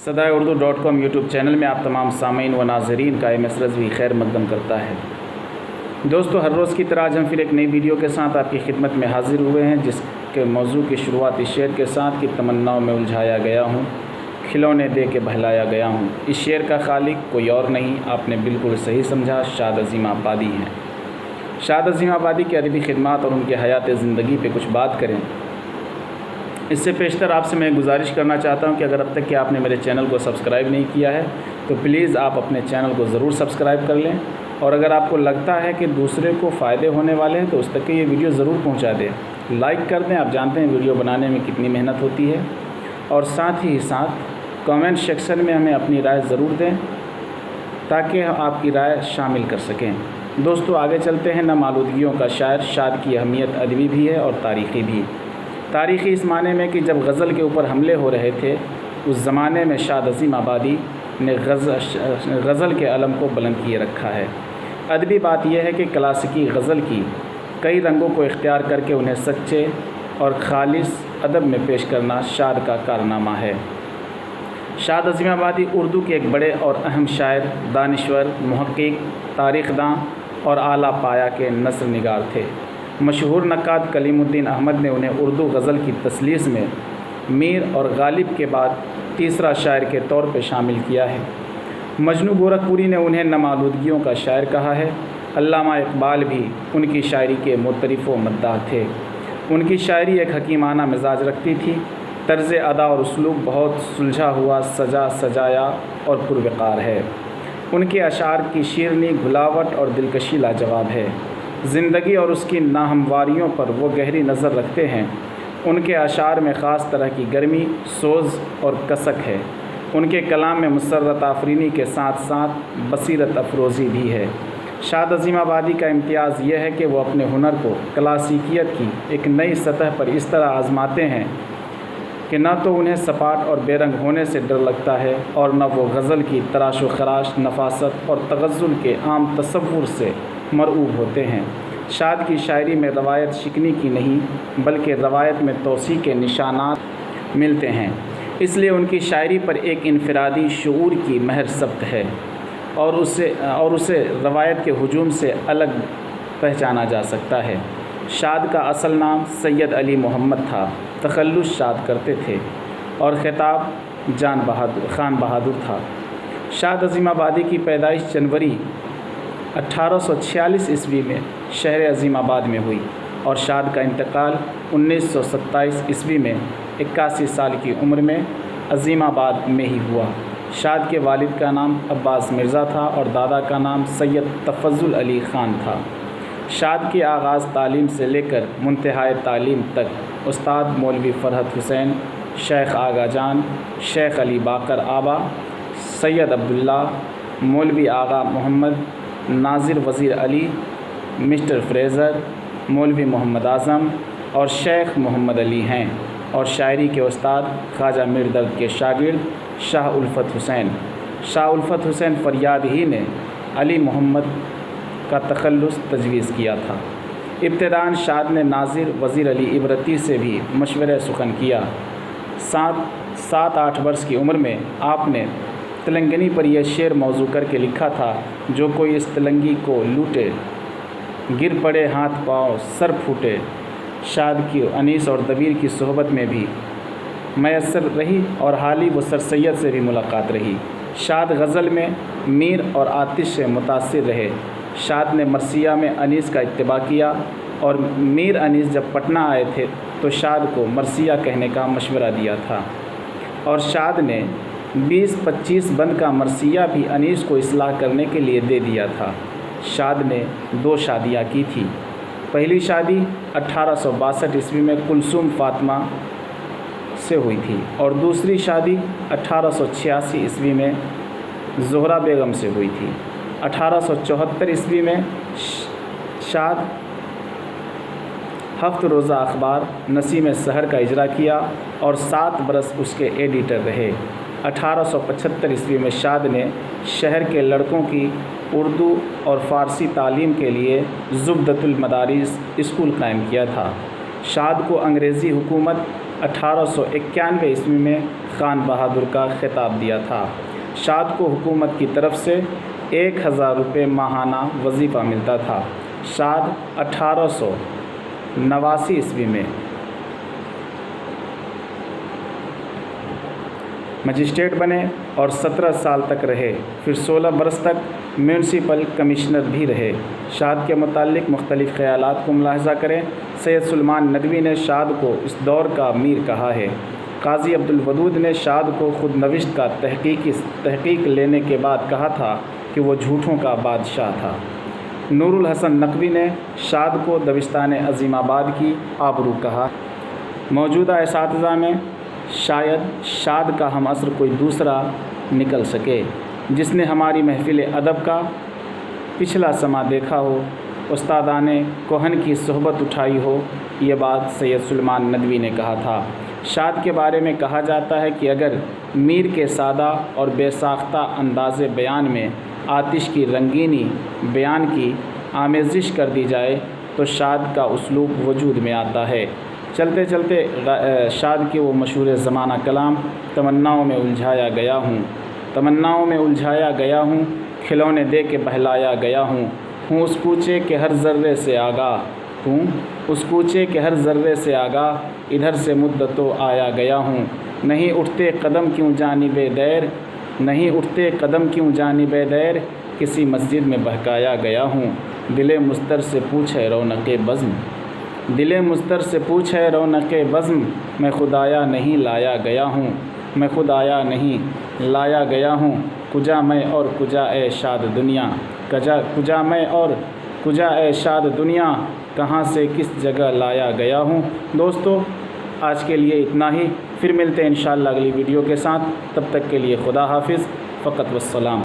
sadaiurdu.com YouTube channel में आप तमाम सामीन व नाज़रीन का MS रज़वी खैर मकदम करता है। दोस्तों, हर रोज़ की तरह आज हम फिर एक नई वीडियो के साथ आपकी खिदमत में हाज़िर हुए हैं, जिसके मौजू की शुरुआत इस शेर के साथ कि तमन्नाओं में उलझाया गया हूँ, खिलौने दे के बहलाया गया हूँ। इस शेर का खालिक कोई और नहीं, आपने बिल्कुल सही समझा, शाद अज़ीम आबादी हैं। शाद अज़ीम आबादी की अदबी खिदमत और उनके हयात ज़िंदगी पे कुछ बात करें। इससे पेशतर आपसे मैं गुजारिश करना चाहता हूं कि अगर अब तक कि आपने मेरे चैनल को सब्सक्राइब नहीं किया है तो प्लीज़ आप अपने चैनल को ज़रूर सब्सक्राइब कर लें, और अगर आपको लगता है कि दूसरे को फ़ायदे होने वाले हैं तो उस तक की ये वीडियो ज़रूर पहुंचा दें। लाइक कर दें, आप जानते हैं वीडियो बनाने में कितनी मेहनत होती है, और साथ ही साथ कमेंट सेक्शन में हमें अपनी राय ज़रूर दें ताकि हम आपकी राय शामिल कर सकें। दोस्तों, आगे चलते हैं। नामालूदगियों का शायर शाद की अहमियत अदबी भी है और तारीख़ी भी। तारीख़ी इस माने में कि जब गज़ल के ऊपर हमले हो रहे थे उस ज़माने में शाद अज़ीम आबादी ने गज़ल के अलम को बुलंद किए रखा है। अदबी बात यह है कि क्लासिकी गज़ल की कई रंगों को इख्तियार करके उन्हें सच्चे और खालिस अदब में पेश करना शाद का कारनामा है। शाद अज़ीम आबादी उर्दू के एक बड़े और अहम शायर, दानिश्वर, मुहक्किक, तारीख़दां और आला पाया के नस्र निगार थे। मशहूर नक्काद कलीमुद्दीन अहमद ने उन्हें उर्दू गज़ल की तसलीस में मीर और गालिब के बाद तीसरा शायर के तौर पर शामिल किया है। मजनू गोरखपुरी ने उन्हें नामालूदगियों का शायर कहा है। अल्लामा इकबाल भी उनकी शायरी के मुतरिफ़ व मद्दाह थे। उनकी शायरी एक हकीमाना मिजाज रखती थी। तर्ज़ अदा और उसलूब बहुत सुलझा हुआ, सजा सजाया और पुरवकार है। उनके अशार की शीरनी, घुलावट और दिलकशी लाजवाब है। ज़िंदगी और उसकी नाहमवारियों पर वो गहरी नज़र रखते हैं। उनके अशार में ख़ास तरह की गर्मी, सोज़ और कसक है। उनके कलाम में मुसर्रत आफरीनी के साथ साथ बसीरत अफरोज़ी भी है। शाद अज़ीम आबादी का इम्तियाज़ यह है कि वो अपने हुनर को क्लासिकियत की एक नई सतह पर इस तरह आज़माते हैं कि न तो उन्हें सपाट और बेरंग होने से डर लगता है और न वो गज़ल की तराश व खराश, नफासत और तगज़्ज़ुल के आम तसव्वुर से मरऊब होते हैं। शाद की शायरी में रवायत शिकनी की नहीं बल्कि रवायत में तोसी के निशानात मिलते हैं। इसलिए उनकी शायरी पर एक इनफरादी शऊर की महर सब्त है और उसे रवायत के हुजूम से अलग पहचाना जा सकता है। शाद का असल नाम सैयद अली मोहम्मद था। तखल्लुस शाद करते थे और खिताब खान बहादुर था। शाद अज़ीम आबादी की पैदाइश जनवरी 1846 ईस्वी में शहर अज़ीमाबाद में हुई और शाद का इंतकाल 1927 ईस्वी में 81 साल की उम्र में अज़ीमाबाद में ही हुआ। शाद के वालिद का नाम अब्बास मिर्ज़ा था और दादा का नाम सैयद तफ़ज़्ज़ुल अली ख़ान था। शाद के आगाज़ तालीम से लेकर मुंतहाए तालीम तक उस्ताद मौलवी फ़रहत हुसैन, शेख आगा जान, शेख अली बाकर आबा, सैयद अब्दुल्ला, मौलवी आगा मोहम्मद, नाज़िर वज़ीर अली, मिस्टर फ्रेज़र, मौलवी मोहम्मद आज़म और शेख मोहम्मद अली हैं, और शायरी के उस्ताद ख्वाजा मीर दर्द के शागिर्द शाह उल्फ़त हुसैन। शाह उल्फ़त हुसैन फ़रियाद ही ने अली मोहम्मद का तखल्लुस तजवीज़ किया था। इब्तिदान शाद ने नाज़िर वज़ीर अली इबरती से भी मशवरे सुखन किया। 7-8 वर्ष की उम्र में आपने तिलंगनी पर यह शेर मौजू करके लिखा था, जो कोई इस तिलंगी को लूटे, गिर पड़े हाथ पाँव सर फूटे। शाद की अनीस और दबीर की सोहबत में भी मैसर रही और हाली व सर सैयद से भी मुलाकात रही। शाद गज़ल में मीर और आतिश से मुतासिर रहे। शाद ने मरसिया में अनीस का इत्तिबा किया और मीर अनीस जब पटना आए थे तो शाद को मरसिया कहने का मशवरा दिया था, और शाद ने 20-25 बंद का मरसिया भी अनीस को इस्लाह करने के लिए दे दिया था। शाद ने 2 शादियाँ की थी। पहली शादी 1862 ईस्वी में कुलसूम फ़ातिमा से हुई थी और दूसरी शादी 1886 ईस्वी में ज़ोहरा बेगम से हुई थी। 1874 ईस्वी में शाद हफ्त रोज़ा अखबार नसीम सहर का इजरा किया और 7 बरस उसके एडिटर रहे। 1875 ईस्वी में शाद ने शहर के लड़कों की उर्दू और फ़ारसी तालीम के लिए ज़ुबदतुल मदारिस स्कूल कायम किया था। شاد کو انگریزی حکومت 1891 عیسوی میں خان بہادر کا خطاب دیا تھا۔ شاد کو حکومت کی طرف سے 1000 روپے ماہانہ وظیفہ ملتا تھا۔ شاد 1889 عیسوی میں مجسٹریٹ بنے اور 17 سال تک رہے، پھر 16 برس تک میونسپل کمشنر بھی رہے۔ شاد کے متعلق مختلف خیالات کو ملاحظہ کریں۔ سید سلیمان ندوی نے شاد کو اس دور کا میر کہا ہے۔ قاضی عبدالودود نے شاد کو خود نوشت کا تحقیق لینے کے بعد کہا تھا کہ وہ جھوٹوں کا بادشاہ تھا۔ نور الحسن نقوی نے شاد کو دبستان عظیم آباد کی آبرو کہا۔ موجودہ اساتذہ میں شاید شاد کا ہم عصر کوئی دوسرا نکل سکے، جس نے ہماری محفل ادب کا پچھلا سما دیکھا ہو، استادان کوہن کی صحبت اٹھائی ہو۔ یہ بات سید سلیمان ندوی نے کہا تھا۔ شاد کے بارے میں کہا جاتا ہے کہ اگر میر کے سادہ اور بے ساختہ انداز بیان میں آتش کی رنگینی بیان کی آمیزش کر دی جائے تو شاد کا اسلوب وجود میں آتا ہے۔ چلتے چلتے شاد کے وہ مشہور زمانہ کلام تمناؤں میں الجھایا گیا ہوں، تمناؤں میں الجھایا گیا ہوں، کھلونے دے کے بہلایا گیا ہوں اس کوچے کے ہر ذرے سے آگاہ ہوں، اس کوچے کے ہر ذرے سے آگاہ، ادھر سے مدتوں آیا گیا ہوں، نہیں اٹھتے قدم کیوں جانب دیر، نہیں اٹھتے قدم کیوں جانب دیر، کسی مسجد میں بہکایا گیا ہوں، دل مضطر سے پوچھے رونق بزم، دل مضطر سے پوچھے رونق بزم، میں خدایا نہیں لایا گیا ہوں، میں خدایا نہیں لایا گیا ہوں، کجا میں اور کجا اے شاد دنیا، کجا میں اور کجا اے شاد دنیا، کہاں سے کس جگہ لایا گیا ہوں۔ دوستو آج کے لیے اتنا ہی، پھر ملتے ہیں انشاءاللہ اگلی ویڈیو کے ساتھ، تب تک کے لیے خدا حافظ، فقط والسلام۔